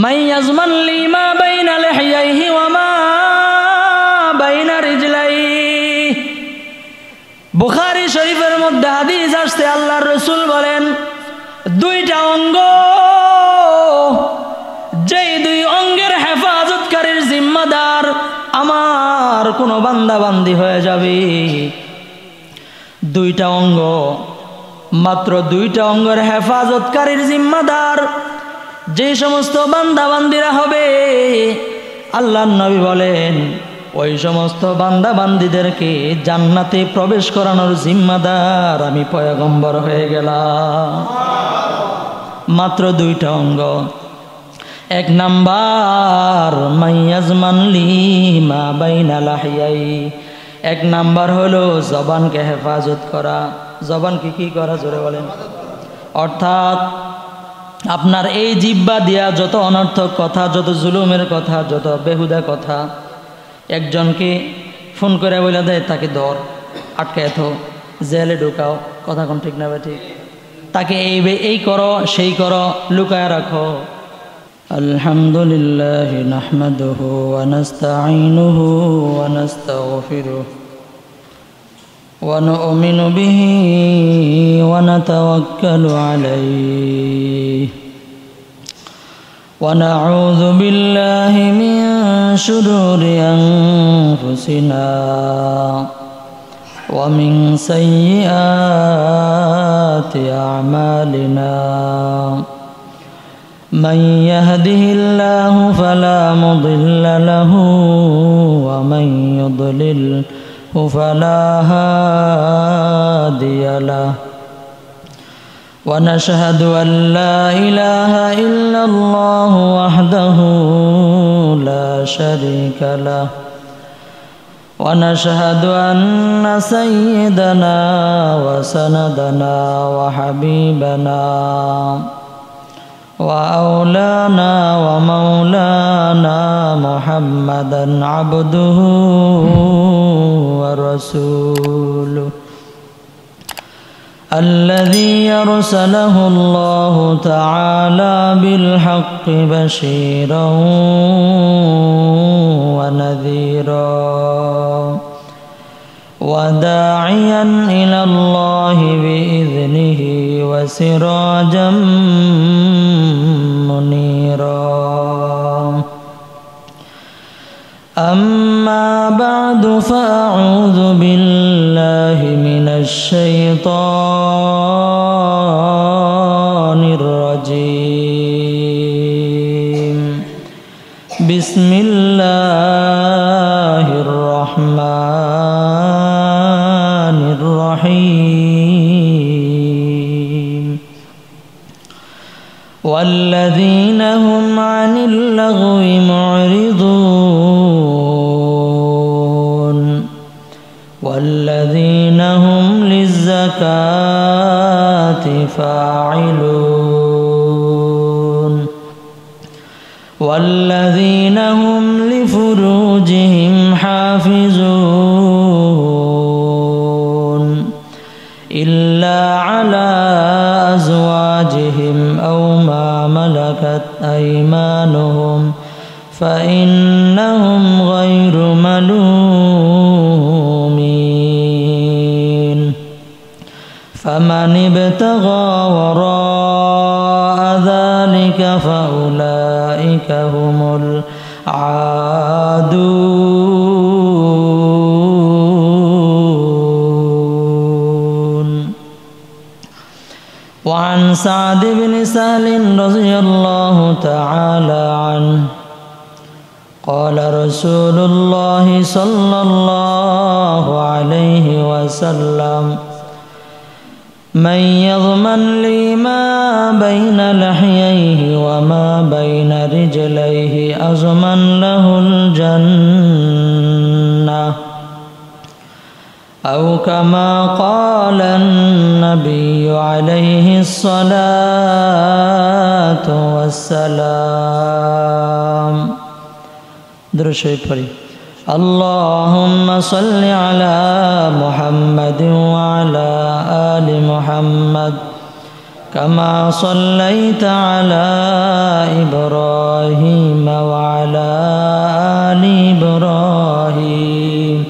মান ইয়াজমান লি মা বাইনা লিহইয়াইহি ওয়া মা বাইনা রিজলাইহি। বুখারী শরীফের মধ্যে হাদিস আসছে, আল্লাহর রাসূল বলেন, দুইটা অঙ্গ, যেই দুই অঙ্গের হেফাজতকারীর জিম্মাদার আমার কোনো বান্দা বান্দি হয়ে যাবে। দুইটা অঙ্গ, মাত্র দুইটা অঙ্গের হেফাজতকারীর জিম্মাদার যে সমস্ত বান্দা বান্দিরা হবে, আল্লাহর নবী বলেন ওই সমস্ত বান্দা বান্দিদেরকে জান্নাতে প্রবেশ করানোর জিম্মাদার আমি পয়গম্বর হয়ে গেলাম। মাত্র দুইটা অঙ্গ। এক নাম্বার মাইয়াজমান লি মা বাইনা লাহিয়াই, এক নাম্বার হলো জবানকে হেফাজত করা। জবানকে কি করা, জোরে বলেন? অর্থাৎ আপনার এই জিহ্বা দিয়া যত অনর্থক কথা, যত জুলুমের কথা, যত বেহুদা কথা, একজনকে ফোন করে বলে দেয় তাকে ধর, আটকায় থো, জেলে ঢুকাও, কথা কোন ঠিক না ঠিক, তাকে এই করো সেই করো, লুকায় রাখো। আলহামদুলিল্লাহ নাহমাদুহু ওয়া নাস্তাঈনুহু ওয়া নাস্তাগফিরুহু ওয়া নু'মিনু বিহি ওয়া নাতাওয়াক্কালু আলাইহি ওয়া নাউযু বিল্লাহি মিন শুরুরি আনফুসিনা ওয়া মিন সাইয়্যাতি আ'মালিনা। من يهده الله فلا مضل له ومن يضلله فلا هادي له ونشهد أن لا إله إلا الله وحده لا شريك له ونشهد أن سيدنا وسندنا وحبيبنا وأولانا ومولانا محمدا عبده ورسوله الذي أرسله الله تعالى بالحق بشيرا ونذيرا وداعيا إلى الله بإذنه وسراجا منيرا. أما بعد فأعوذ بالله من الشيطان الرجيم. بسم الله الرحمن الرحيم. والذين هم عن اللغو معرضون والذين هم للزكاة فاعلون والذين هم لفروجهم حافظون إلا على أزواجهم أو ما ملكت أيمانهم فإنهم غير ملومين. فمن ابتغى وراء ذلك فأولئك هم العادون. وعن سعد بن سهل رضي الله تعالى عنه قال رسول الله صلى الله عليه وسلم من يضمن لي ما بين لحييه وما بين رجليه أضمن له الجنة أو كما قال النبي عليه الصلاة والسلام. درود شريف پڑھی. اللهم صل على محمد وعلى آل محمد كما صليت على إبراهيم وعلى آل إبراهيم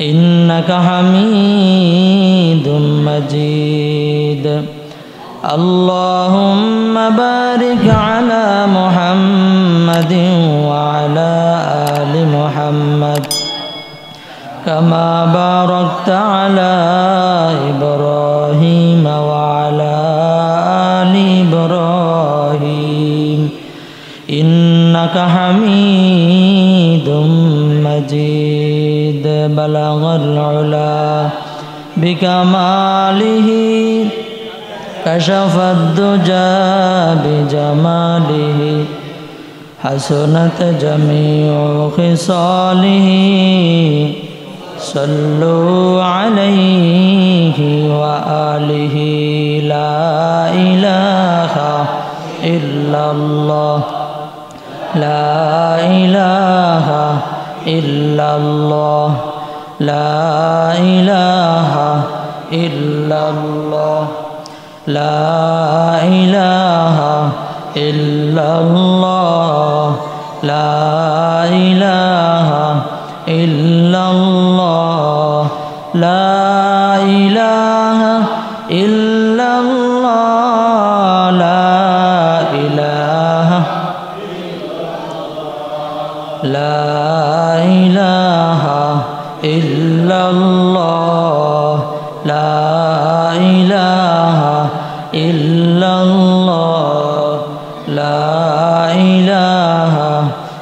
إنك حميد مجيد اللهم بارك على محمد وعلى آل محمد كما باركت على إبراهيم وعلى آل إبراهيم إنك حميد مجيد بلغ العلا بكماله كشف الدجى بجماله حسنت جميع خصاله صلوا عليه وآله لا إله إلا الله لا إله إلا الله لا إله إلا الله لا إله إلا الله لا إله إلا الله لا إله إلا الله لا إله لا إله إلا الله لا إله إلا الله لا إله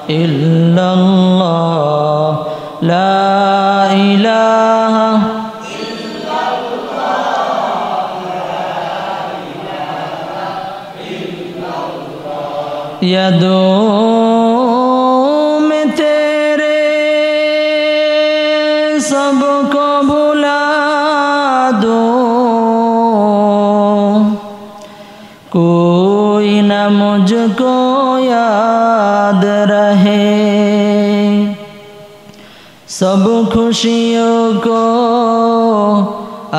إلا الله لا إله إلا الله यदों में तेरे सबको भुला दूं कोई न मुझको याद रहे सब खुशियों को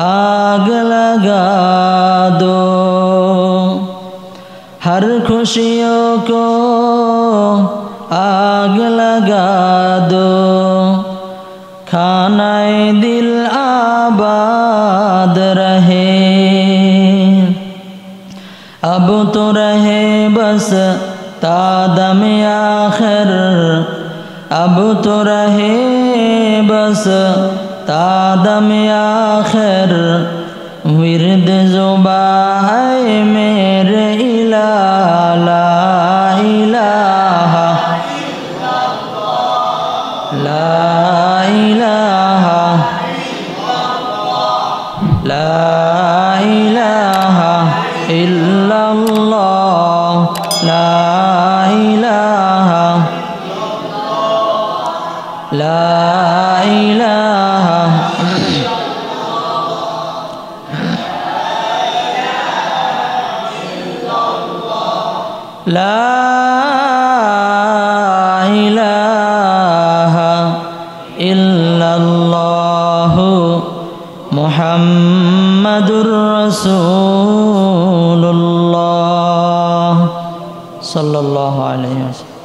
आग लगा दो हर खुशियों को आग लगा दो खानाए दिल आबाद रहे अब तो रहे बस तादम आखिर अब तो रहे बस तादम आखिर विरद ज़ुबा है मेरे इलाहा ला इलाहा ला इलाहा ला इलाहा इल्लल्लाह ला इलाहा ला इलाहा ला इलाहा इल्लल्लाहु मुहम्मदुर रसूलुल्लाह सल्लल्लाहु अलैहि वसल्लम।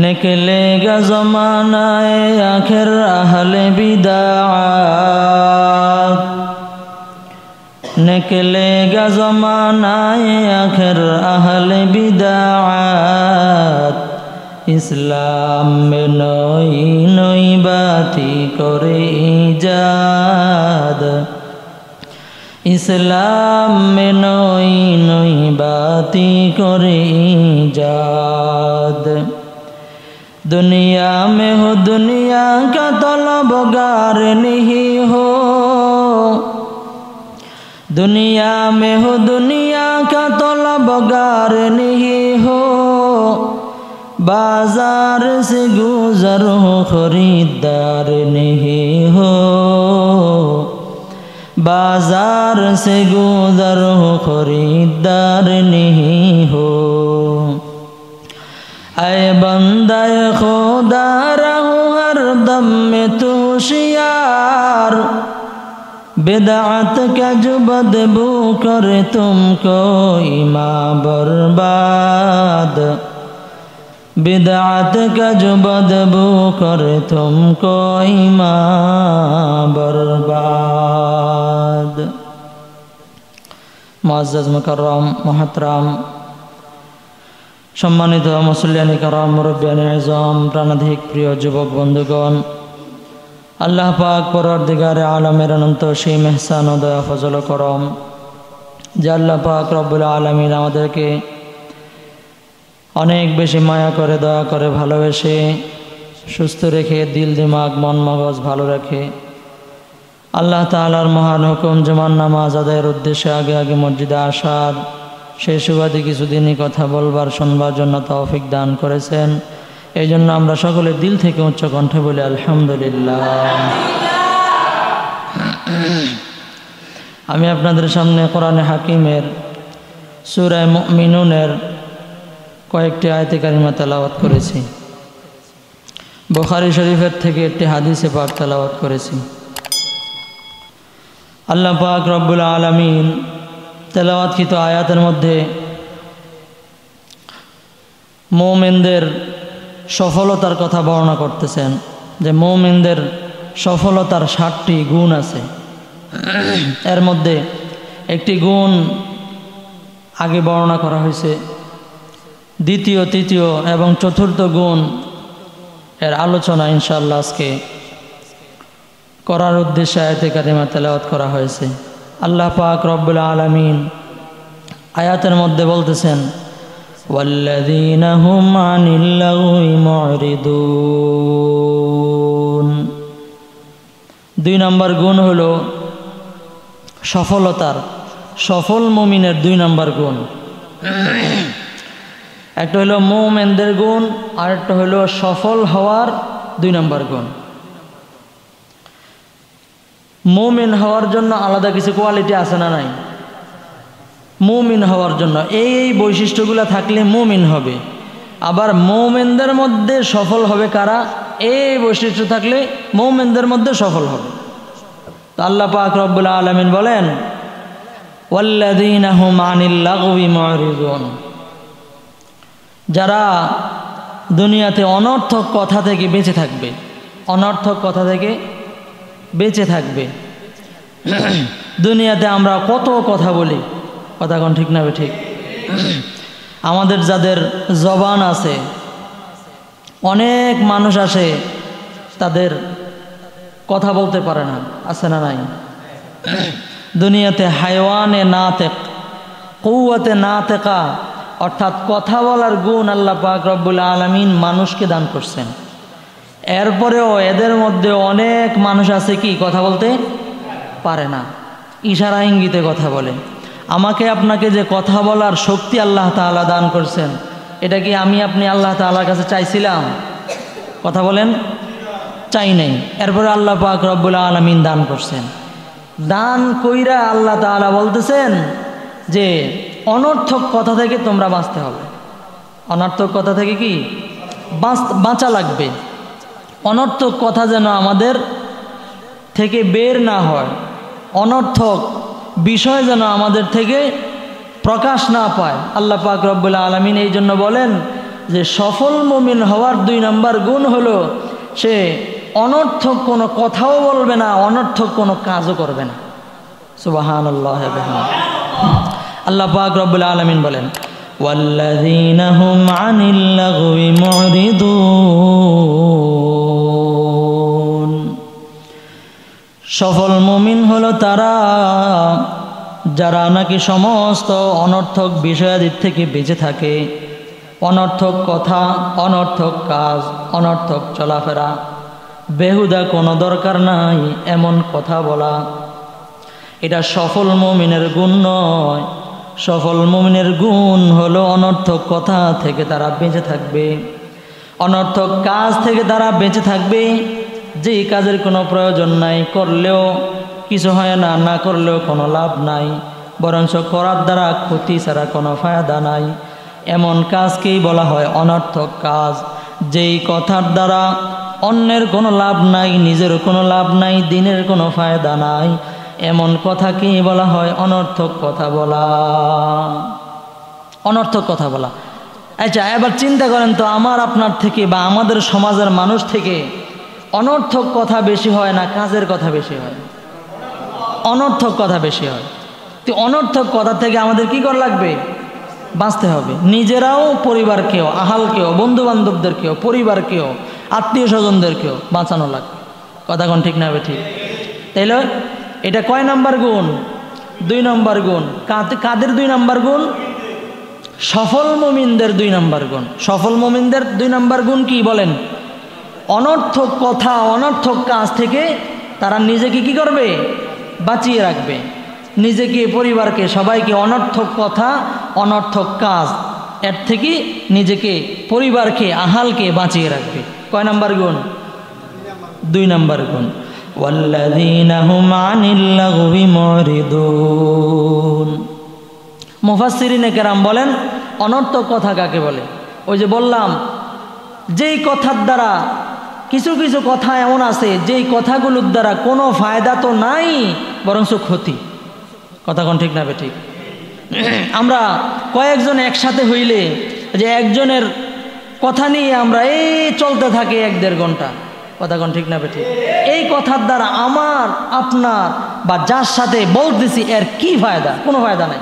निकलेगा ज़मानाए आखिर अहले बिदाअत निकलेगा ज़मानाए आखिर अहले बिदाअत इस्लाम में नई नई बाती करे इजाद इस्लाम में नई नई बाती करे इजाद दुनिया में हो दुनिया का तलबगार नहीं हो दुनिया में हो दुनिया का तलबगार नहीं हो बाजार से गुजर हो खरीदार नहीं हो बाजार से गुजर हो खरीदार नहीं हो ऐ बंदा खुदा रहो हर दम में तू होशियार बिदअत का जो बदबू करे तुमको ईमान बर्बाद, बिदअत का जो बदबू करे तुमको ईमान बर्बाद। मुअज़्ज़ज़ मुकर्रम मुहतरम सम्मानित मुसल्लियान किराम मुरब्बियान आज़म प्राणाधिक प्रिय যুবক বন্ধুগণ, আল্লাহ পাক পরওয়ারদিগারে আলমের অনন্ত সীম ইহসান ও দয়া ফজল ও করম যে আল্লাহ পাক রব্বুল আলামিন আমাদেরকে অনেক বেশি মায়া করে, দয়া করে, ভালোবেসে সুস্থ রেখে, দিল দিমাগ মন মগজ ভালো রেখে আল্লাহ তাআলার মহান হুকুম জুমার নামাজ আদায়ের উদ্দেশ্যে আগে আগে মসজিদে আসার, সেই সুবাদে কিছুদিনই কথা বলবার শুনবার জন্য তৌফিক দান করেছেন। এই জন্য আমরা সকলে দিল থেকে উচ্চ কণ্ঠে বলি আলহামদুলিল্লাহ। আমি আপনাদের সামনে কোরআনে হাকিমের সূরা মুমিনুনের কয়েকটি আয়াতে কারিমা তেলাওয়াত করেছি। বুখারী শরীফের থেকে একটি হাদিসে পাক তেলাওয়াত করেছি। আল্লাহ পাক রব্বুল আলামিন তেলাওয়াতকৃত আয়াতের মধ্যে মুমিনদের সফলতার কথা বর্ণনা করতেছেন যে মুমিনদের সফলতার 7টি গুণ আছে। এর মধ্যে একটি গুণ আগে বর্ণনা করা হয়েছে, দ্বিতীয়, তৃতীয় এবং চতুর্থ গুণ এর আলোচনা ইনশাআল্লাহ আজকে করার উদ্দেশ্যে আয়াতে কারিমা তেলাওয়াত করা হয়েছে। আল্লাহ পাক রব্বুল আলামিন আয়াতের মধ্যে বলতেছেন ওয়াল্লাযীনা হুম আনিল লাগwi মুরিদুন। 2 নম্বর গুণ হলো সফলতার, সফল মুমিনের 2 নম্বর গুণ। একটা হলো মুমিনদের গুণ, আর একটা হলো সফল হওয়ার 2 নম্বর গুণ। মুমিন হওয়ার জন্য আলাদা কিছু কোয়ালিটি আছে না নাই? মুমিন হওয়ার জন্য এই বৈশিষ্ট্যগুলো থাকলে মুমিন হবে। আবার মুমিনদের মধ্যে সফল হবে কারা? এই বৈশিষ্ট্য থাকলে মুমিনদের মধ্যে সফল হবে। তো আল্লাহ পাক রব্বুল আলামিন বলেন ওয়াল্লাযীনা হুম আনিল লাগwi মুরিদুন, যারা দুনিয়াতে অনর্থক কথা থেকে বেঁচে থাকবে, অনর্থক কথা থেকে বেঁচে থাকবে। দুনিয়াতে আমরা কত কথা বলি, কথা কোন ঠিক না ঠিক? আমাদের যাদের জবান আছে, অনেক মানুষ আসে তাদের কথা বলতে পারে না, আছে না নাই? দুনিয়াতে হায়ওয়ানে নাতেক, কুওয়াতে নাতেকা, অর্থাৎ কথা বলার গুণ আল্লাহ পাক রব্বুল আলামিন মানুষকে দান করছেন। এরপরেও এদের মধ্যে অনেক মানুষ আছে কি কথা বলতে পারে না, ইশারা ইঙ্গিতে কথা বলে। আমাকে আপনাকে যে কথা বলার শক্তি আল্লাহ তাআলা দান করছেন, এটা কি আমি আপনি আল্লাহ তাআলার কাছে চাইছিলাম? কথা বলেন, চাই নাই। এরপরে আল্লাহ পাক রব্বুল আলামিন দান করছেন। দান কইরা আল্লাহ তাআলা বলতেছেন যে অনর্থক কথা থেকে তোমরা বাঁচতে হবে। অনর্থক কথা থেকে কি বাঁচা লাগবে। অনর্থক কথা যেন আমাদের থেকে বের না হয়, অনর্থক বিষয় যেন আমাদের থেকে প্রকাশ না পায়। আল্লাহ পাক রব্বুল আলামিন এই জন্য বলেন যে সফল মুমিন হওয়ার 2 নম্বর গুণ হলো সে অনর্থক কোনো কথাও বলবে না, অনর্থক কোনো কাজও করবে না। সুবহানাল্লাহ। আল্লাহ পাক রব্বুল আলামিন বলেন ওয়াল্লাযীনা হুম আনিল লাগwi মুরিদুন। সফল মুমিন হলো তারা যারা নাকি সমস্ত অনর্থক বিষয়াদি থেকে বেঁচে থাকে। অনর্থক কথা, অনর্থক কাজ, অনর্থক চলাফেরা, বেহুদা কোনো দরকার নাই এমন কথা বলা, এটা সফল মুমিনের গুণ নয়। সফল মুমিনের গুণ হলো অনর্থক কথা থেকে তারা বেঁচে থাকবে, অনর্থক কাজ থেকে তারা বেঁচে থাকবে। যেই কাজের কোনো প্রয়োজন নাই, করলেও কিছু হয় না, না করলেও কোনো লাভ নাই, বরঞ্চ করার দ্বারা ক্ষতি ছাড়া কোনো ফায়দা নাই, এমন কাজকেই বলা হয় অনর্থক কাজ। যেই কথার দ্বারা অন্যের কোনো লাভ নাই, নিজের কোনো লাভ নাই, দিনের কোনো ফায়দা নাই, এমন কথা কি বলা হয়? অনর্থক কথা বলা। অনর্থক কথা বলা। আচ্ছা, এবার চিন্তা করেন তো, আমার আপনার থেকে বা আমাদের সমাজের মানুষ থেকে অনর্থক কথা বেশি হয় না কাজের কথা বেশি হয়? অনর্থক কথা বেশি হয়। তো অনর্থক কথা থেকে আমাদের কি করা লাগবে? বাঁচতে হবে। নিজেরাও, পরিবারকেও, আহালকেও, বন্ধু বান্ধবদেরকেও, পরিবারকেও, আত্মীয় স্বজনদেরকেও বাঁচানো লাগবে। কথা কোন ঠিক না? ঠিক। তাইলে এটা কয় নাম্বার গুণ? 2 নম্বর গুণ। কাদের 2 নম্বর গুণ? সফল মুমিনদের 2 নম্বর গুণ। সফল মুমিনদের 2 নম্বর গুণ কি বলেন? অনর্থক কথা, অনর্থক কাজ থেকে তারা নিজেকে কি করবে? বাঁচিয়ে রাখবে। নিজেকে, পরিবারকে, সবাইকে অনর্থক কথা, অনর্থক কাজ এর থেকে নিজেকে, পরিবারকে, আহালকে বাঁচিয়ে রাখবে। কয় নাম্বার গুণ? 2 নম্বর গুণ। ওয়াল্লাযীনা হুম আনিল লাগবি মুরিদুন। মুফাসসিরিনে কেরাম বলেন অনর্থক কথা কাকে বলে? ওই যে বললাম, যেই কথার দ্বারা, কিছু কিছু কথা এমন আছে যেই কথাগুলোর দ্বারা কোনো ফায়দা তো নাই, বরঞ্চ ক্ষতি। কথা কোন ঠিক না? ঠিক। আমরা কয়েকজন একসাথে হইলে যে একজনের কথা নিয়ে আমরা চলতে থাকি 1-1.5 ঘন্টা। কথা কোন ঠিক না? ঠিক। এই কথার দ্বারা আমার, আপনার বা যার সাথে বলতেছি এর কি ফায়দা? কোনো ফায়দা নাই,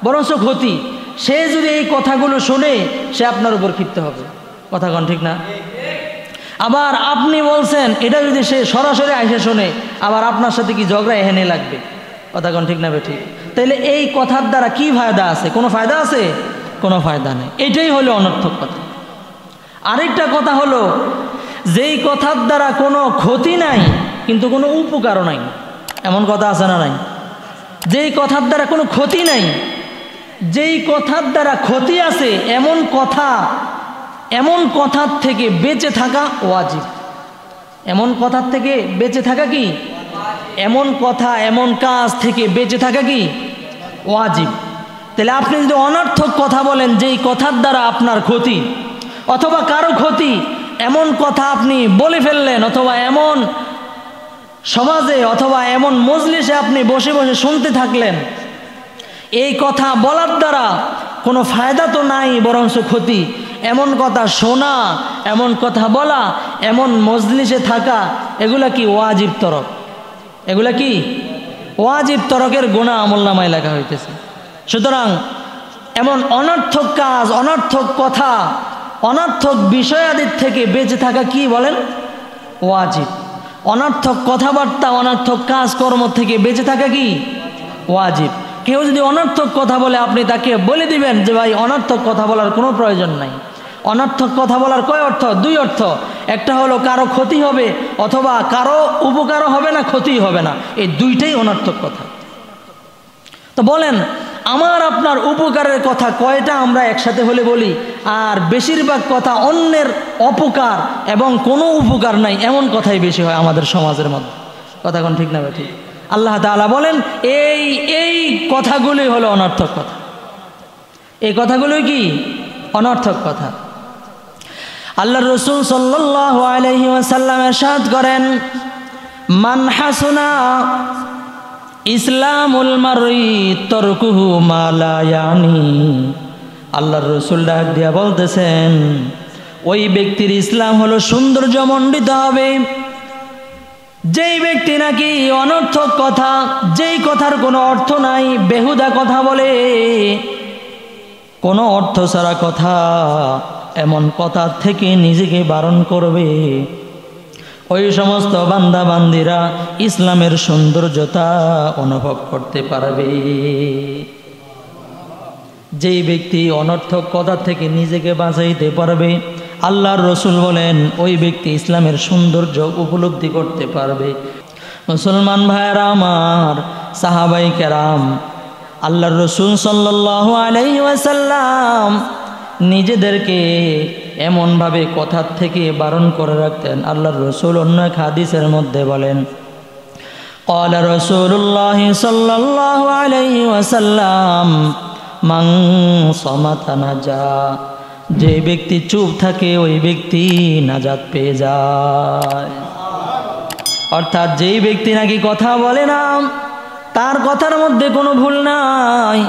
বরঞ্চ ক্ষতি। সে যদি এই কথাগুলো শুনে সে আপনার উপর ক্ষিপ্ত হবে। কথা কোন ঠিক না? আবার আপনি বলছেন, এটা যদি সে সরাসরি আইসে শোনে, আবার আপনার সাথে কি ঝগড়া এখানে লাগবে। কথা কোন ঠিক না? ঠিক। তাইলে এই কথার দ্বারা কি ফায়দা আছে? কোনো ফায়দা আছে? কোনো ফায়দা নেই। এটাই হলো অনর্থক কথা। আরেকটা কথা হলো, যেই কথার দ্বারা কোনো ক্ষতি নাই কিন্তু কোনো উপকারও নাই। এমন কথা আছে না নাই? যেই কথার দ্বারা কোনো ক্ষতি নাই, যেই কথার দ্বারা ক্ষতি আছে, এমন কথা, এমন কথার থেকে বেঁচে থাকা ওয়াজিব। এমন কথার থেকে বেঁচে থাকা কি? এমন কথা, এমন কাজ থেকে বেঁচে থাকা কি? ওয়াজিব। তাহলে আপনি যদি অনর্থক কথা বলেন, যেই কথার দ্বারা আপনার ক্ষতি অথবা কারো ক্ষতি, এমন কথা আপনি বলে ফেললেন, অথবা এমন সমাজে অথবা এমন মজলিসে আপনি বসে বসে শুনতে থাকলেন, এই কথা বলার দ্বারা কোনো ফায়দা তো নাই, বরঞ্চ ক্ষতি। এমন কথা শোনা, এমন কথা বলা, এমন মজলিসে থাকা, এগুলা কি ওয়াজিব তরক? এগুলা কি ওয়াজিব তরকের গুনাহ আমলনামায় লেখা হইতেছে। সুতরাং এমন অনর্থক কাজ, অনর্থক কথা, অনর্থক বিষয়াদির থেকে বেঁচে থাকা কি বলেন? ওয়াজিব। অনর্থক কথাবার্তা, অনর্থক কাজকর্ম থেকে বেঁচে থাকা কি? ওয়াজিব। কেউ যদি অনর্থক কথা বলে, আপনি তাকে বলে দিবেন যে ভাই, অনর্থক কথা বলার কোনো প্রয়োজন নাই। অনর্থক কথা বলার কয় অর্থ? 2 অর্থ। একটা হলো কারো ক্ষতি হবে, অথবা কারো উপকারও হবে না, ক্ষতি হবে না। এই 2টাই অনর্থক কথা। তো বলেন, আমার আপনার উপকারের কথা কয়টা আমরা একসাথে হলে বলি? আর বেশিরভাগ কথা অন্যের অপকার এবং কোনো উপকার নাই, এমন কথাই বেশি হয় আমাদের সমাজের মধ্যে। কথা কোন ঠিক না? ঠিক। আল্লাহ তাআলা বলেন, এই কথাগুলোই হলো অনর্থক কথা। এই কথাগুলোই কি? অনর্থক কথা। আল্লাহর রাসূল সাল্লাল্লাহু আলাইহি ওয়াসাল্লাম ইরশাদ করেন, মান হাসুনা ইসলামুল মারই তারকুহু মা লা ইয়ানি। আল্লাহর রাসূল ডাক দিয়া বলতেছেন, ওই ব্যক্তির ইসলাম হলো সৌন্দর্যমণ্ডিত হবে, যেই ব্যক্তি নাকি অনর্থক কথা, যেই কথার কোনো অর্থ নাই, বেহুদা কথা বলে, কোনো অর্থ ছাড়া কথা, এমন কথা থেকে নিজেকে বারণ করবে, ওই সমস্ত বান্দা বান্দিরা ইসলামের সৌন্দর্যতা অনুভব করতে পারবে। যেই ব্যক্তি অনর্থক কথা থেকে নিজেকে বাঁচাইতে পারবে, আল্লাহর রাসূল বলেন, ওই ব্যক্তি ইসলামের সৌন্দর্য উপলব্ধি করতে পারবে। মুসলমান ভাইয়েরা আমার, সাহাবাই কেরাম, আল্লাহর রাসূল সাল্লাল্লাহু আলাইহি ওয়াসাল্লাম নিজেদেরকে এমনভাবে কথার থেকে বারণ করে রাখতেন। আল্লাহর রাসূল অন্য এক হাদিসের মধ্যে বলেন, ক্বালা রাসূলুল্লাহ সাল্লাল্লাহু আলাইহি ওয়াসাল্লাম মান সামাতা নাজা। যে ব্যক্তি চুপ থাকে ওই ব্যক্তি নাজাত পেয়ে যায়। অর্থাৎ যেই ব্যক্তি নাকি কথা বলে না, তার কথার মধ্যে কোনো ভুল নাই,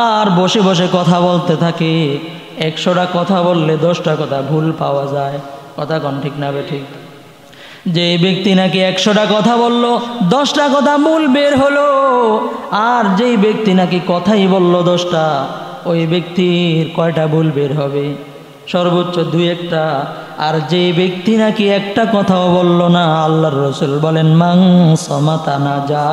আর বসে বসে কথা বলতে থাকে। 100টা কথা বললে 10টা কথা ভুল পাওয়া যায়। কথা কোন ঠিক না ঠিক? যে ব্যক্তি নাকি 100টা কথা বলল, 10টা কথা ভুল বের হলো, আর যেই ব্যক্তি নাকি কথাই বলল 10টা, ওই ব্যক্তির কয়টা ভুল বের হবে? সর্বোচ্চ 2-1টা। আর যে ব্যক্তি নাকি একটা কথাও বলল না, আল্লাহর রাসূল বলেন মান সামাতা নাজা,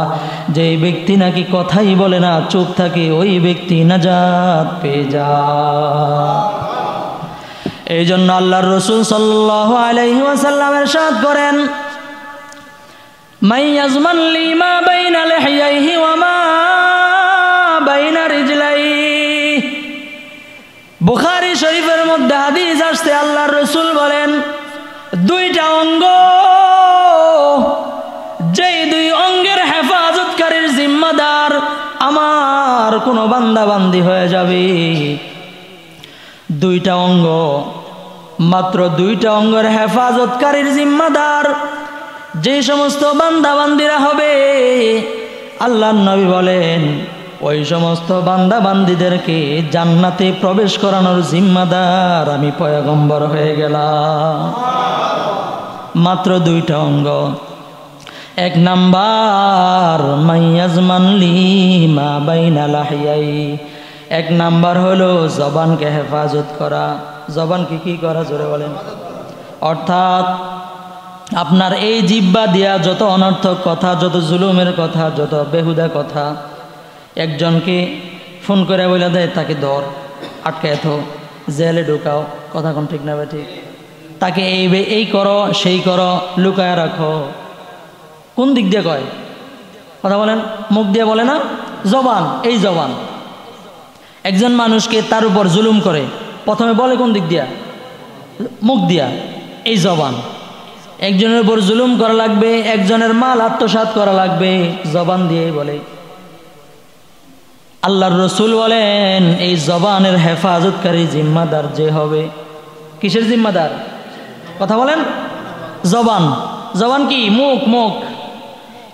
যে ব্যক্তি নাকি কথাই বলে না, চুপ থাকে, ওই ব্যক্তি নাজাত পেয়ে যায়। এই জন্য আল্লাহর রাসূল সাল্লাল্লাহু আলাইহি ওয়াসাল্লাম ইরশাদ করেন, মাইয়াজমান লি মা বাইনা লিহইয়াইহি ওয়া মা বাইনা রিজলাইহি। বুখারী শরীফের মধ্যে হাদিস আসছে, আল্লাহর রাসূল বলেন, 2টা অঙ্গ, যেই 2 অঙ্গের হেফাজতকারীর জিম্মাদার আমার কোনো বান্দা বান্দি হয়ে যাবে। 2টা অঙ্গ, মাত্র 2টা অঙ্গের হেফাজতকারীর জিম্মাদার যে সমস্ত বান্দা বান্দিরা হবে, আল্লাহর নবী বলেন ওই সমস্ত বান্দা বান্দিদেরকে জান্নাতে প্রবেশ করানোর জিম্মাদার আমি পয়গম্বর হয়ে গেলাম। মাত্র 2টা অঙ্গ। 1 নাম্বার মাইয়াজমান লি মা বাইনা লাহিয়াই, 1 নাম্বার হলো জবানকে হেফাজত করা। জবানকে কি করা? জোরে বলেন। অর্থাৎ আপনার এই জিহ্বা দিয়া যত অনর্থক কথা, যত জুলুমের কথা, যত বেহুদা কথা, একজনকে ফোন করে বলে দেয় তাকে ধর, আটকায় থো, জেলে ঢুকাও। কথা কোন ঠিক না ঠিক? তাকে এই করো, সেই করো, লুকায় রাখো। কোন দিক দিয়ে কয়? কথা বলেন। মুখ দিয়ে বলে না, জবান। এই জবান একজন মানুষকে তার উপর জুলুম করে, প্রথমে বলে কোন দিক দিয়া? মুখ দিয়া। এই জবান। একজনের উপর জুলুম করা লাগবে, একজনের মাল আত্মসাৎ করা লাগবে, জবান দিয়েই বলে। আল্লাহর রাসূল বলেন এই জবানের হেফাজতকারী জিম্মাদার যে হবে। কিসের জিম্মাদার? কথা বলেন। জবান। জবান কি? মুখ। মুখ।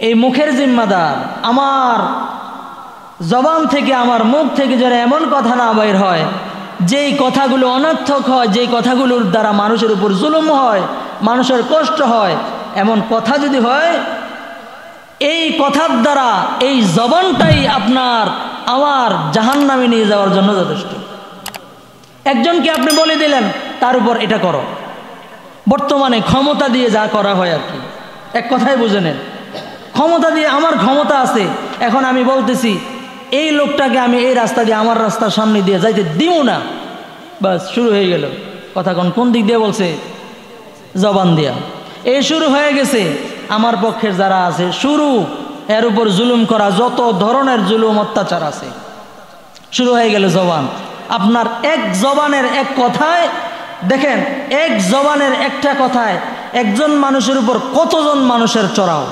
এই মুখের জিম্মাদার। আমার জবান থেকে, আমার মুখ থেকে যেন এমন কথা না বের হয় যেই কথাগুলো অনর্থক হয়, যেই কথাগুলোর দ্বারা মানুষের উপর জুলুম হয়, মানুষের কষ্ট হয়, এমন কথা যদি হয়, এই কথার দ্বারা এই জবানটাই আপনার আমার জাহান্নামে নিয়ে যাওয়ার জন্য যথেষ্ট। একজনকে আপনি বলে দিলেন তার উপর এটা করো। বর্তমানে ক্ষমতা দিয়ে যা করা হয় আর কি, এক কথাই বুঝে নেন। ক্ষমতা দিয়ে, আমার ক্ষমতা আছে, এখন আমি বলতেছি এই লোকটাকে আমি এই রাস্তা দিয়ে, আমার রাস্তার সামনে দিয়ে যাইতে দিব না, বাস শুরু হয়ে গেল। কথা কোন দিক দিয়ে বলছে? জবান দিয়া। এই শুরু হয়ে গেছে। আমার পক্ষের যারা আছে শুরু, এর উপর জুলুম করা, যত ধরনের জুলুম অত্যাচার আছে শুরু হয়ে গেল জবান। আপনার এক জবানের এক কথায়, দেখেন এক জবানের একটা কথায় একজন মানুষের উপর কতজন মানুষের চড়াও,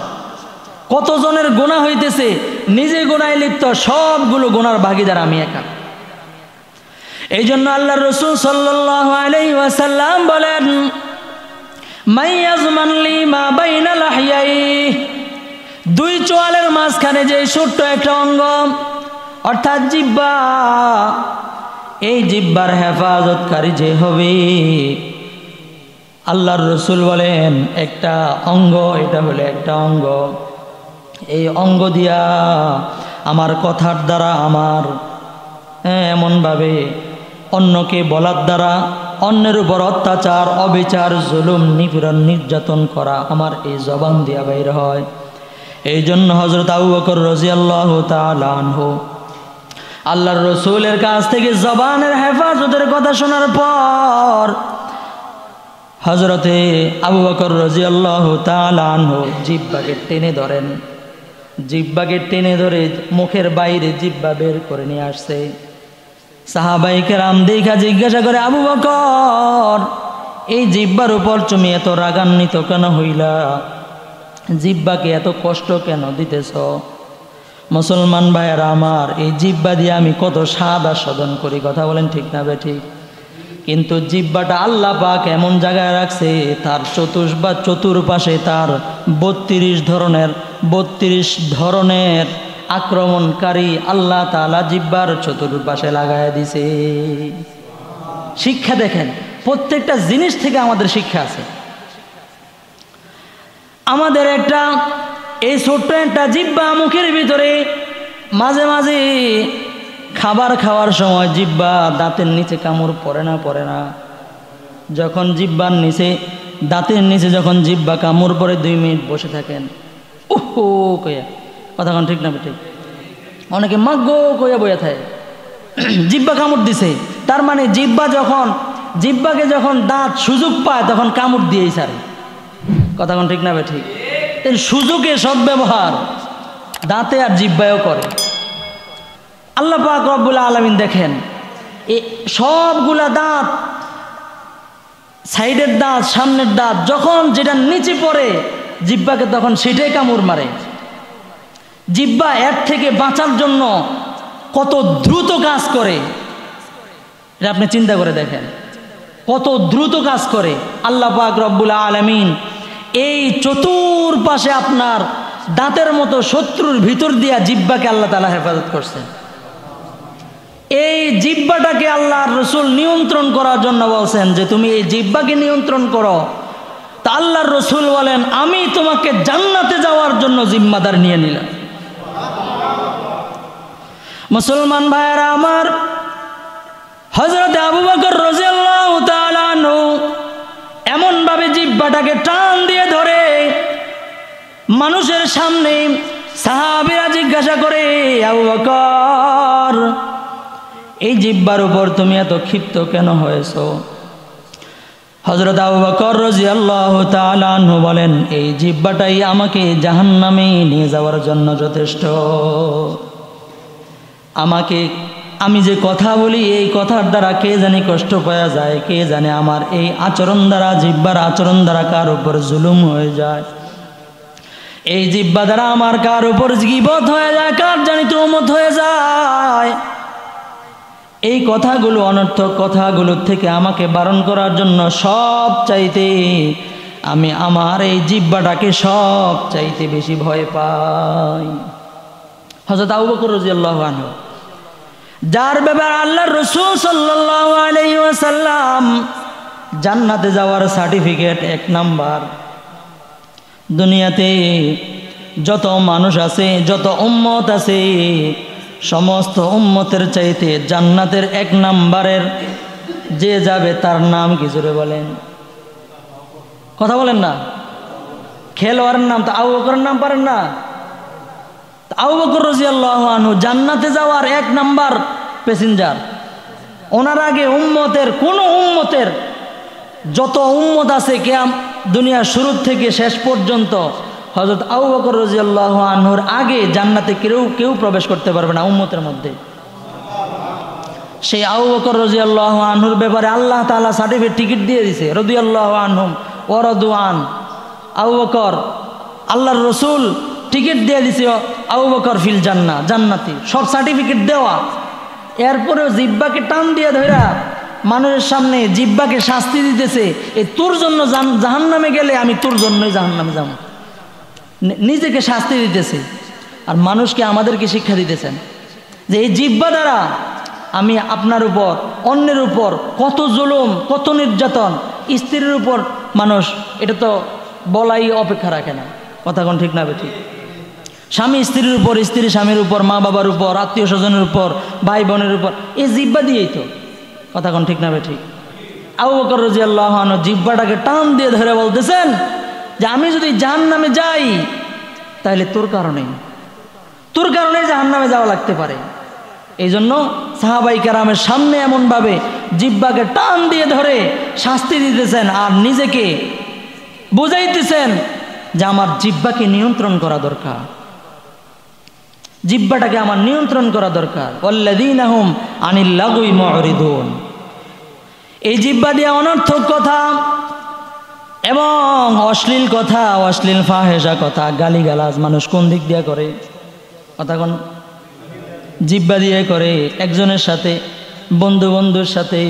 কতজনের গুনাহ হইতেছে, নিজে গুনায় লিপ্ত, সবগুলো গুনার ভাগীদার আমি একা। এই জন্য আল্লাহর রাসূল সাল্লাল্লাহু আলাইহি ওয়াসাল্লাম বলেন, মাইয়াজমান লি মা বাইনা লাহিয়াই, 2 চোয়ালের মাঝখানে যে ছোট্ট একটা অঙ্গ অর্থাৎ জিহ্বা, এই জিহ্বার হেফাজতকারী যে হবে, আল্লাহর রাসূল বলেন একটা অঙ্গ, এটা হলো একটা অঙ্গ। এই অঙ্গ দিয়া আমার কথার দ্বারা, আমার এমনভাবে অন্যকে বলার দ্বারা অন্যের উপর অত্যাচার, অবিচার, জুলুম, নিপীড়ন, নির্যাতন করা আমার এই জবান দিয়া বাইর হয়। এই জন্য হযরত আবু বকর রাদিয়াল্লাহু তাআলা আনহু আল্লাহর রাসূলের কাছ থেকে জবানের হেফাজতের কথা শোনার পর হযরতে আবু বকর রাদিয়াল্লাহু তাআলা আনহু জিহ্বাকে টেনে ধরেন। জিহ্বাকে টেনে ধরে মুখের বাইরে জিহ্বা বের করে নিয়ে আসছে। সাহাবায়ে কেরাম দেখা জিজ্ঞাসা করে, আবু বকর, এই জিহ্বার উপর তুমি এত রাগান্বিত কেন হইলা? জিহ্বাকে এত কষ্ট কেন দিতেছ? মুসলমান ভাইয়েরা আমার, এই জিহ্বা দিয়ে আমি কত স্বাদ আস্বাদন করি। কথা বলেন ঠিক না বেঠিক? কিন্তু জিহ্বাটা আল্লাহ পাক এমন জায়গায় রাখছে, তার চতুর্পাশে তার 32 ধরনের আক্রমণকারী আল্লাহ তাআলা জিহ্বার চতুর্পাশে লাগায় দিছে। শিক্ষা দেখেন, প্রত্যেকটা জিনিস থেকে আমাদের শিক্ষা আছে। আমাদের একটা এই ছোট্ট একটা জিহ্বা মুখের ভিতরে, মাঝে মাঝে খাবার খাওয়ার সময় জিহ্বা দাঁতের নিচে কামড় পড়ে না? যখন জিহ্বার নিচে, দাঁতের নিচে যখন জিহ্বা কামড় পরে 2 মিনিট বসে থাকেন, ওহো কইয়া, কথা কোন ঠিক না ঠিক? অনেকে মাগো কইয়া বইয়া থাকে, জিহ্বা কামড় দিছে, তার মানে জিহ্বাকে যখন দাঁত সুযোগ পায় তখন কামড় দিয়েই ছাড়ে। কথা কোন ঠিক না ঠিক? এর সুযোগে সদ্ব্যবহার দাঁতে আর জিহ্বায়ও করে। আল্লাহ পাক রব্বুল আলামিন দেখেন, এই সবগুলা দাঁত, সাইডের দাঁত, সামনের দাঁত, যখন যেটা নিচে পড়ে জিহ্বাকে তখন সেটাই কামড় মারে। জিহ্বা এর থেকে বাঁচার জন্য কত দ্রুত কাজ করে, এটা আপনি চিন্তা করে দেখেন, কত দ্রুত কাজ করে। আল্লাহ পাক রব্বুল আলামিন এই চতুর্পাশে আপনার দাঁতের মতো শত্রুর ভিতর দিয়া জিহ্বাকে আল্লাহ তাআলা হেফাজত করছে। এই জিহ্বাটাকে আল্লাহর রাসূল নিয়ন্ত্রণ করার জন্য বলছেন যে তুমি এই জিহ্বাকে নিয়ন্ত্রণ করো। তা আল্লাহর রাসূল বলেন, আমি তোমাকে জান্নাতে যাওয়ার জন্য জিম্মাদার নিয়ে নিলাম। মুসলমান ভাইয়েরা আমার, হযরত আবু বকর রাদিয়াল্লাহু তাআলা আনহু এমন ভাবে জিহ্বাটাকে টান দিয়ে ধরে, মানুষের সামনে সাহাবীরা জিজ্ঞাসা করে, আবু বকর, এই জিহ্বার উপর তুমি এত ক্ষিপ্ত কেন হয়েছো? হযরত আবু বকর রাদিয়াল্লাহু তাআলা আনহু বলেন, এই জিহ্বাটাই আমাকে জাহান্নামে নিয়ে যাওয়ার জন্য যথেষ্ট। আমি যে কথা বলি, এই কথার দ্বারা কে জানি কষ্ট পাওয়া যায়, কে জানে আমার এই আচরণ দ্বারা, জিহ্বার আচরণ দ্বারা কার উপর জুলুম হয়ে যায়, এই জিহ্বা দ্বারা আমার কার উপর গীবত হয়ে যায়, কার জানি তুহমত হয়ে যায়। এই কথাগুলো, অনর্থক কথাগুলোর থেকে আমাকে বারণ করার জন্য সব চাইতে আমি আমার এই জিহ্বাটাকে সব চাইতে বেশি ভয় পাই। হযরত আবু বকর রাদিয়াল্লাহু আনহু, যার ব্যাপারে আল্লাহর রাসূল সাল্লাল্লাহু আলাইহি ওয়াসাল্লাম জান্নাতে যাওয়ার সার্টিফিকেট 1 নাম্বার। দুনিয়াতে যত মানুষ আছে, যত উম্মত আছে, সমস্ত উম্মতের চাইতে জান্নাতের 1 নাম্বারের যে যাবে তার নাম কি জোরে বলেন? কথা বলেন না। খেলোয়াড়ের নাম তো আবু বকরের নাম পারেন না? আবু বকর রাদিয়াল্লাহু আনহু জান্নাতে যাওয়ার 1 নাম্বার প্যাসেঞ্জার। ওনার আগে উম্মতের, কোন উম্মতের, যত উম্মত আছে দুনিয়ার শুরু থেকে শেষ পর্যন্ত, হযরত আবু বকর রাদিয়াল্লাহু আনহুর আগে জান্নাতে কেউ প্রবেশ করতে পারবে না উম্মতের মধ্যে। সেই আবু বকর রাদিয়াল্লাহু আনহুর ব্যাপারে আল্লাহ তাআলা সার্টিফিকেট, টিকিট দিয়ে দিয়েছে, রাদিয়াল্লাহু আনহুম ওয়া রাদু আন। আবু বকর, আল্লাহর রাসূল টিকিট দিয়ে দিছে, আবু বকর ফিল জান্নাহ, জান্নাতি, সব সার্টিফিকেট দেওয়া। এরপরেও জিহ্বাকে টান দিয়ে ধরা মানুষের সামনে জিহ্বাকে শাস্তি দিতেছে, এই তোর জন্য জাহান্নামে গেলে আমি তোর জন্যই জাহান্নামে যাব, নিজেকে শাস্তি দিতেছে। আর মানুষকে, আমাদেরকে শিক্ষা দিতেছেন যে এই জিহ্বা দ্বারা আমি আপনার উপর, অন্যের উপর কত জুলুম, কত নির্যাতন, স্ত্রীর উপর মানুষ, এটা তো বলাই অপেক্ষা রাখে না। কথা কোন ঠিক না ঠিক? স্বামী স্ত্রীর উপর, স্ত্রী স্বামীর উপর, মা বাবার উপর, আত্মীয় স্বজনের উপর, ভাই বোনের উপর, এই জিহ্বা দিয়েই তো। কথা কোন ঠিক না ঠিক? আবু বকর রাদিয়াল্লাহু আনহু জিহ্বাটাকে টান দিয়ে ধরে বলতেছেন যে আমি যদি জাহান্নামে যাই তাহলে তোর কারণে জাহান্নামে যাওয়া লাগতে পারে। এই জন্য সাহাবাই কেরামের সামনে এমনভাবে জিহ্বাকে টান দিয়ে ধরে শাস্তি দিতেছেন আর নিজেকে বুঝাইতেছেন যে আমার জিহ্বাকে নিয়ন্ত্রণ করা দরকার, জিহ্বাটাকে আমার নিয়ন্ত্রণ করা দরকার। ওয়াল্লাযীনা হুম আনিল লাগwi মুরিদুন। এই জিহ্বা দিয়ে অনর্থক কথা এবং অশ্লীল কথা, অশ্লীল ফাহেসা কথা, গালিগালাজ মানুষ কোন দিক দিয়ে করে? কথা কোন? জিহ্বা দিয়ে করে। একজনের সাথে, বন্ধুর সাথে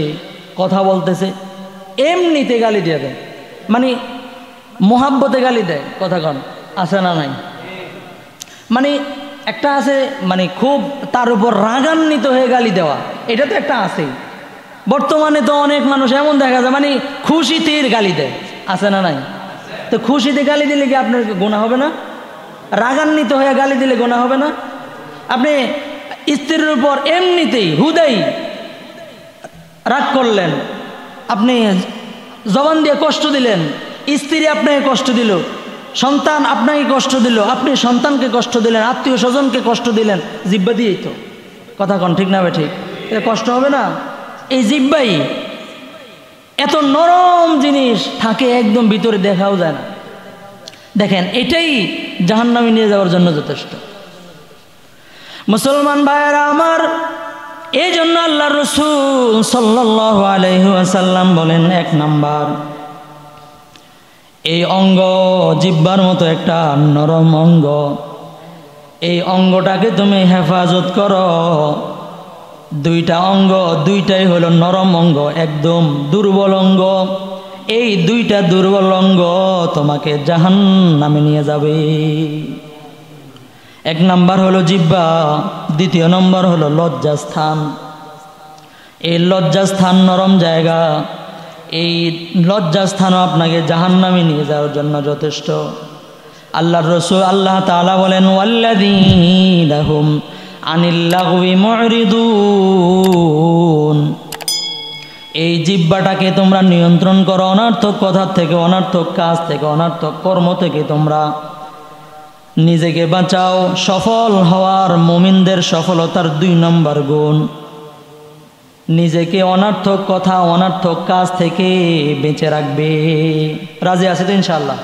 কথা বলতেছে, এমনিতে গালি দিয়ে দেয়, মানে মোহাব্বতে গালি দেয়। কথা কন আছে না নাই? মানে একটা আছে মানে খুব তার উপর রাগান্বিত হয়ে গালি দেওয়া, এটা তো একটা আছেই। বর্তমানে তো অনেক মানুষ এমন দেখা যায় মানে খুশিতেই গালি দেয়, আছে না নাই? তো খুশিতে গালি দিলে কি আপনার গুনাহ হবে না? রাগান্বিত হয়ে গালি দিলে গুনাহ হবে না? আপনি স্ত্রীর উপর এমনিতেই হুদাই রাগ করলেন, আপনি জবান দিয়ে কষ্ট দিলেন, স্ত্রী আপনাকে কষ্ট দিল, সন্তান আপনাকে কষ্ট দিল, আপনি সন্তানকে কষ্ট দিলেন, আত্মীয় স্বজনকে কষ্ট দিলেন, জিহ্বা দিয়েই তো। কথা কন ঠিক না ভাই? ঠিক। এটা কষ্ট হবে না? এই জিহ্বাই এত নরম জিনিস থাকে, একদম ভিতরে দেখাও যায় না। দেখেন, এটাই জাহান্নামে নিয়ে যাওয়ার জন্য যথেষ্ট। মুসলমান ভাইয়েরা আমার, এই জন্য আল্লাহ রাসূল সাল্লাল্লাহু আলাইহি ওয়াসাল্লাম বলেন, 1 নাম্বার, এই অঙ্গ জিহ্বার মতো একটা নরম অঙ্গ, এই অঙ্গটাকে তুমি হেফাজত করো। 2টা অঙ্গ, 2টাই হলো নরম অঙ্গ, একদম দুর্বল অঙ্গ। এই 2টা দুর্বল অঙ্গ তোমাকে জাহান্নামে নিয়ে যাবে। 1 নাম্বার হলো জিহ্বা, 2 নম্বর হলো লজ্জাস্থান। এই লজ্জাস্থান নরম জায়গা, এই লজ্জাস্থানও আপনাকে জাহান্নামে নিয়ে যাওয়ার জন্য যথেষ্ট। আল্লাহর রাসূল আল্লাহ তাআলা বলেন, ওয়াল্লাযীনা হুম আনিল লাগওয়ি মুরিদুন। এই জিহ্বাটাকে তোমরা নিয়ন্ত্রণ করো, অনর্থক কথা থেকে, অনর্থক কাজ থেকে, অনর্থক কর্ম থেকে তোমরা নিজেকে বাঁচাও। সফল হওয়ার, মুমিনদের সফলতার 2 নম্বর গুণ, নিজেকে অনর্থক কথা, অনর্থক কাজ থেকে বেঁচে রাখবে। রাজি আছে তো ইনশাআল্লাহ?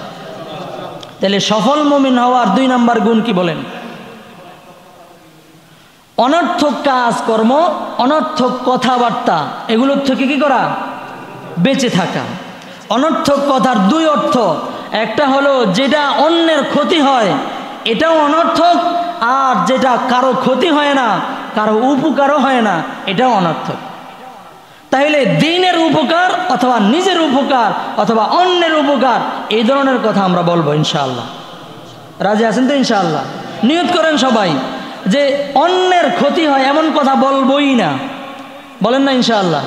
তাহলে সফল মুমিন হওয়ার 2 নম্বর গুণ কি বলেন? অনর্থক কাজ কর্ম, অনর্থক কথাবার্তা, এগুলোর থেকে কি করা? বেঁচে থাকা। অনর্থক কথার 2 অর্থ, একটা হলো যেটা অন্যের ক্ষতি হয় এটাও অনর্থক, আর যেটা কারো ক্ষতি হয় না, কারো উপকারও হয় না, এটাও অনর্থক। তাহলে দ্বীনের উপকার অথবা নিজের উপকার অথবা অন্যের উপকার, এই ধরনের কথা আমরা বলবো ইনশাআল্লাহ। রাজি আছেন তো ইনশাআল্লাহ? নিয়ত করেন সবাই যে অন্যের ক্ষতি হয় এমন কথা বলবোই না, বলেন না ইনশাআল্লাহ?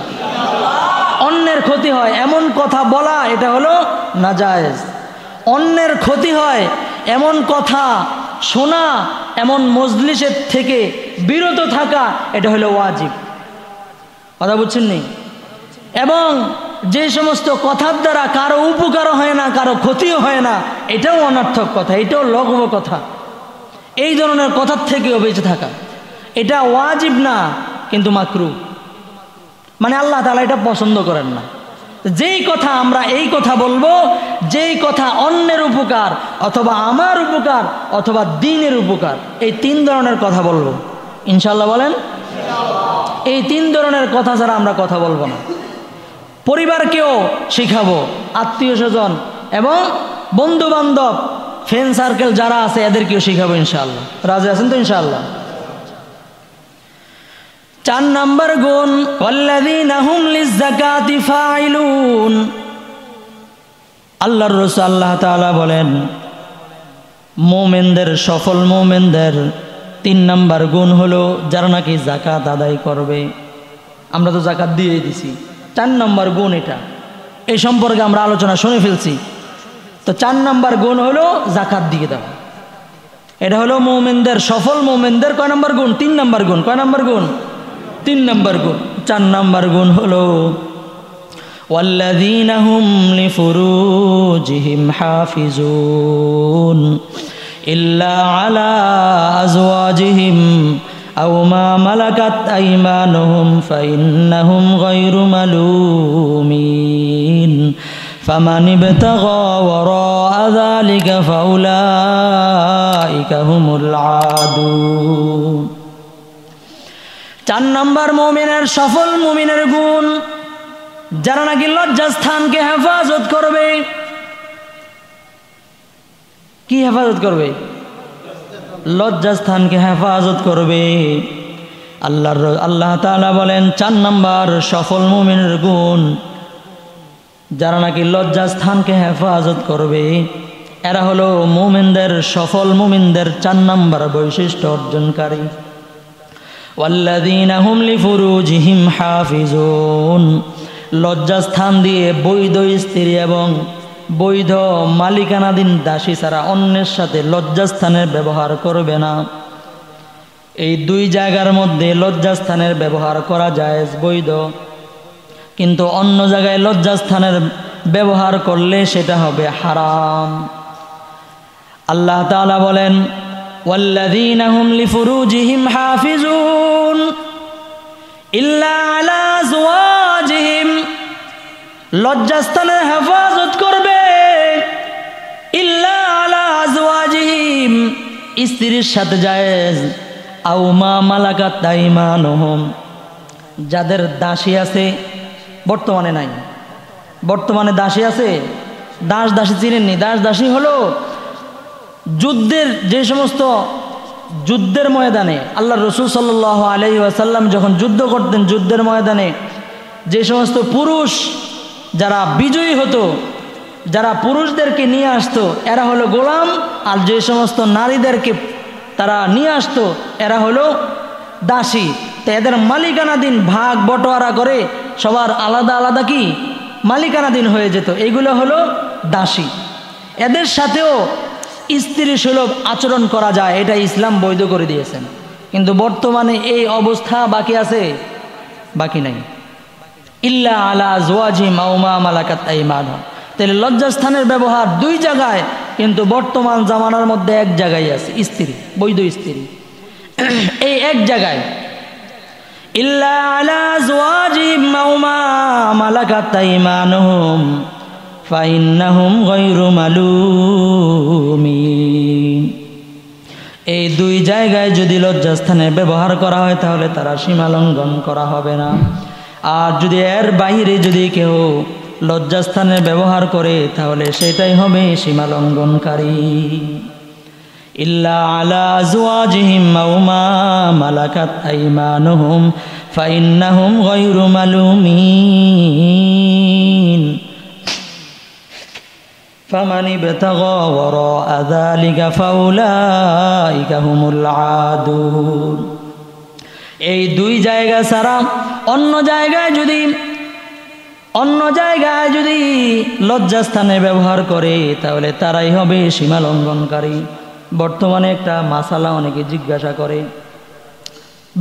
অন্যের ক্ষতি হয় এমন কথা বলা, এটা হলো নাজায়েজ। অন্যের ক্ষতি হয় এমন কথা শোনা, এমন মজলিসের থেকে বিরত থাকা, এটা হলো ওয়াজিব। কথা বুঝছেন নি? এবং যে সমস্ত কথার দ্বারা কারো উপকারও হয় না, কারো ক্ষতিও হয় না, এটাও অনর্থক কথা, এটাও লঘু কথা। এই ধরনের কথার থেকেও বেঁচে থাকা, এটা ওয়াজিব না কিন্তু মাকরু, মানে আল্লাহ তাআলা এটা পছন্দ করেন না। যেই কথা আমরা এই কথা বলবো, যেই কথা অন্যের উপকার অথবা আমার উপকার অথবা দ্বীনের উপকার, এই 3 ধরনের কথা বলবো ইনশাআল্লাহ। বলেন, এই 3 ধরনের কথা ছাড়া আমরা কথা বলবো না। পরিবারকেও শিখাবো, আত্মীয় স্বজন এবং বন্ধু বান্ধব, ফ্রেন্ড সার্কেল যারা আছে এদেরকেও শিখাবো ইনশাআল্লাহ। রাজি আছেন তো ইনশাআল্লাহ? 4 নম্বর গুণ, ওয়াল্লাযীনা হুম লিয-যাকাতি ফাইলুন। আল্লাহর রাসূল আল্লাহ তাআলা বলেন, মুমিনদের, সফল মুমিনদের 3 নম্বর গুণ হলো যারা নাকি যাকাত আদায় করবে। আমরা তো যাকাত দিয়েই দিছি, 4 নম্বর গুণ এটা। এই সম্পর্কে আমরা আলোচনা শুনে ফেলছি। তো 4 নম্বর গুণ হলো যাকাত দিয়ে দেওয়া। এটা হলো মুমিনদের, সফল মুমিনদের কয় নম্বর গুণ? 3 নম্বর গুণ। কয় নম্বর গুণ? 3 নম্বর গুণ। 4 নম্বর গুণ হলো ওয়াল্লাযীনা হুম লিফুরুজিহিম হাফিজুন ইল্লা আলা আজওয়াজিহিম আও মা মালাকাত আইমানুহুম ফাইন্নাহুম গায়রু মালুমিন ফামান ইবতাগা ওয়ারাআ যালিকা ফাউলাইকা হুমুল আদুন। 4 নম্বর মুমিনের, সফল মুমিনের গুণ, যারা নাকি লজ্জাস্থানকে হেফাজত করবে। কি হেফাজত করবে? লজ্জাস্থানকে হেফাজত করবে। আল্লাহ তাআলা বলেন 4 নম্বর সফল মুমিনের গুণ, যারা নাকি লজ্জাস্থানকে হেফাজত করবে। এরা হলো মুমিনদের, সফল মুমিনদের 4 নম্বর বৈশিষ্ট্য অর্জনকারী। ওয়াল্লাযীনা হুম লিফুরুজিহিম হাফিজুন, লজ্জাস্থান দিয়ে বৈধ স্ত্রী এবং বৈধ মালিকানাধীন দাসী ছাড়া অন্যের সাথে লজ্জাস্থানের ব্যবহার করবে না। এই 2 জায়গার মধ্যে লজ্জাস্থানের ব্যবহার করা জায়েজ, বৈধ, কিন্তু অন্য জায়গায় লজ্জাস্থানের ব্যবহার করলে সেটা হবে হারাম। আল্লাহ তাআলা বলেন ওয়াল্লাযীনা হুম লিফুরুজিহিম হাফিজুন ইল্লা আলা আজওয়াজিহিম, লজ্জাস্থানের হেফাজত করবে ইল্লা আলা আজওয়াজিহিম, স্ত্রীর সাথে জায়েজ, আও মা মালাকাত আইমানুহুম, যাদের দাসী আছে, বর্তমানে নাই, বর্তমানে দাসী আছে, দাস দাসী চিনেননি? দাস দাসী হলো যুদ্ধের, যে সমস্ত যুদ্ধের ময়দানে আল্লাহ রসুল সাল্লাল্লাহু আলাইহি ওয়াসাল্লাম যখন যুদ্ধ করতেন, যুদ্ধের ময়দানে যে সমস্ত পুরুষ যারা বিজয়ী হতো, যারা পুরুষদেরকে নিয়ে আসতো এরা হলো গোলাম, আর যে সমস্ত নারীদেরকে তারা নিয়ে আসতো এরা হলো দাসী। তো এদের মালিকানাধীন ভাগ বটোয়ারা করে সবার আলাদা আলাদা কি মালিকানাধীন হয়ে যেত, এইগুলো হলো দাসী। এদের সাথেও স্ত্রী সুলভ আচরণ করা যায়, এটা ইসলাম বৈধ করে দিয়েছেন। কিন্তু বর্তমানে এই অবস্থা বাকি আছে? বাকি নাই। ইল্লা আলা আজওয়াজিহিম আও মা মালাকাত আইমানুহুম, তাহলে লজ্জাস্থানের ব্যবহার 2 জায়গায়, কিন্তু বর্তমান জামানার মধ্যে 1 জায়গায় আছে, স্ত্রী, বৈধ স্ত্রী। এই 1 জায়গায় ইল্লা আলা আজওয়াজিহিম আও মা মালাকাত আইমানুহুম ফাইন্নাহুম গায়রু মালুমিন, এই 2 জায়গায় যদি লজ্জাস্থানের ব্যবহার করা হয় তাহলে তারা সীমা লঙ্ঘন করা হবে না। আর যদি এর বাইরে যদি কেউ লজ্জাস্থানের ব্যবহার করে তাহলে সেটাই হবে সীমা লঙ্ঘনকারী। ইল্লা আলা আজওয়াজিহিম আও মা মালাকাত আইমানুহুম ফাইন্নাহুম গায়রু মালুমিন ফামান ইবতাগা ওয়ারাআ যালিকা ফাউলাইকা হুমুল আদুন। এই 2 জায়গা ছাড়া অন্য জায়গায় যদি লজ্জাস্থানে ব্যবহার করে তাহলে তারাই হবে সীমা লঙ্ঘনকারী। বর্তমানে একটা মাসালা অনেকে জিজ্ঞাসা করে,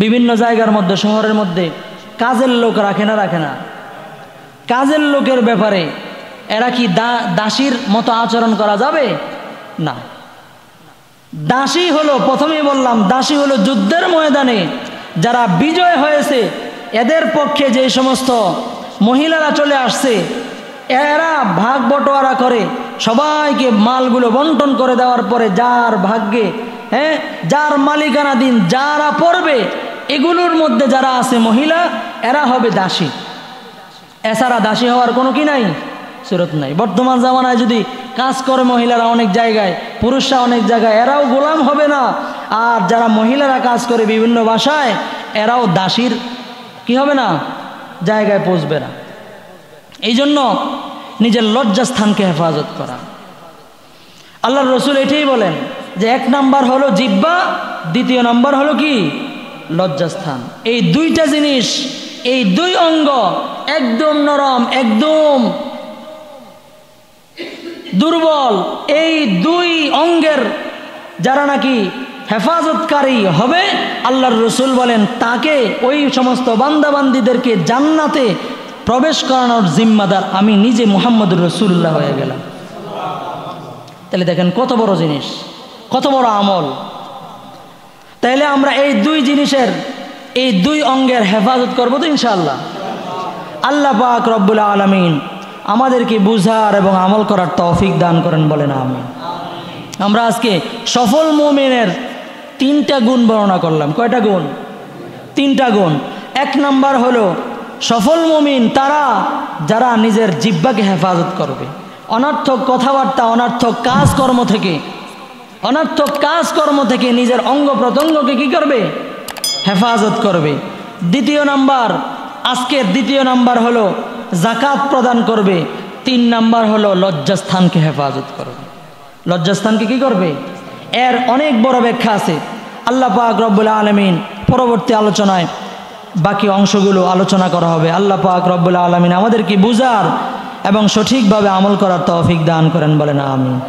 বিভিন্ন জায়গার মধ্যে, শহরের মধ্যে কাজের লোক রাখে না? কাজের লোকের ব্যাপারে এরা কি দাসীর মতো আচরণ করা যাবে? না। দাসী হলো, প্রথমেই বললাম, দাসী হলো যুদ্ধের ময়দানে যারা বিজয় হয়েছে এদের পক্ষে যে সমস্ত মহিলারা চলে আসছে এরা ভাগ বটোয়ারা করে সবাইকে মালগুলো বন্টন করে দেওয়ার পরে যার ভাগ্যে, যার মালিকানাধীন যারা পড়বে এগুলোর মধ্যে যারা আছে মহিলা এরা হবে দাসী। এছাড়া দাসী হওয়ার কোনো কি নাই, সুরত নাই। বর্তমান জামানায় যদি কাজ করে মহিলারা অনেক জায়গায়, পুরুষরা অনেক জায়গায়, এরাও গোলাম হবে না। আর যারা মহিলারা কাজ করে বিভিন্ন বাসায় এরাও দাসীর কি হবে না, জায়গায় পৌঁছবে না। এই জন্য নিজের লজ্জাস্থানকে হেফাজত করা। আল্লাহর রসুল এটাই বলেন যে 1 নাম্বার হলো জিহ্বা, 2 নাম্বার হলো কি লজ্জাস্থান। এই 2টা জিনিস, এই 2 অঙ্গ একদম নরম, একদম দুর্বল। এই 2 অঙ্গের যারা নাকি হেফাজতকারী হবে আল্লাহর রসুল বলেন তাকে, ওই সমস্ত বান্দাবান্দিদেরকে জান্নাতে প্রবেশ করানোর জিম্মাদার আমি নিজে মুহাম্মদুর রাসূলুল্লাহ হয়ে গেলাম। তাহলে দেখেন কত বড় জিনিস, কত বড় আমল। তাহলে আমরা এই 2 জিনিসের, এই 2 অঙ্গের হেফাজত করবো তো ইনশাআল্লাহ। আল্লাহ পাক রব্বুল আলামিন আমাদেরকে বুঝার এবং আমল করার তৌফিক দান করেন, বলেন আমিন। আমরা আজকে সফল মুমিনের 3টা গুণ বর্ণনা করলাম। কয়টা গুণ? 3টা গুণ। 1 নাম্বার হলো সফল মুমিন তারা যারা নিজের জিহ্বাকে হেফাজত করবে, অনর্থক কথাবার্তা, অনর্থক কাজকর্ম থেকে নিজের অঙ্গ প্রত্যঙ্গকে কি করবে, হেফাজত করবে। 2 নাম্বার, আজকের 2 নাম্বার হলো জাকাত প্রদান করবে। 3 নাম্বার হলো লজ্জাস্থানকে হেফাজত করবে। লজ্জাস্থানকে কি করবে? এর অনেক বড় ব্যাখ্যা আছে। আল্লাহ পাক রব্বুল আলামিন পরবর্তী আলোচনায় বাকি অংশগুলো আলোচনা করা হবে। আল্লাহ পাক রব্বুল আলামিন আমাদেরকে বুঝার এবং সঠিকভাবে আমল করার তৌফিক দান করেন, বলেন আমিন।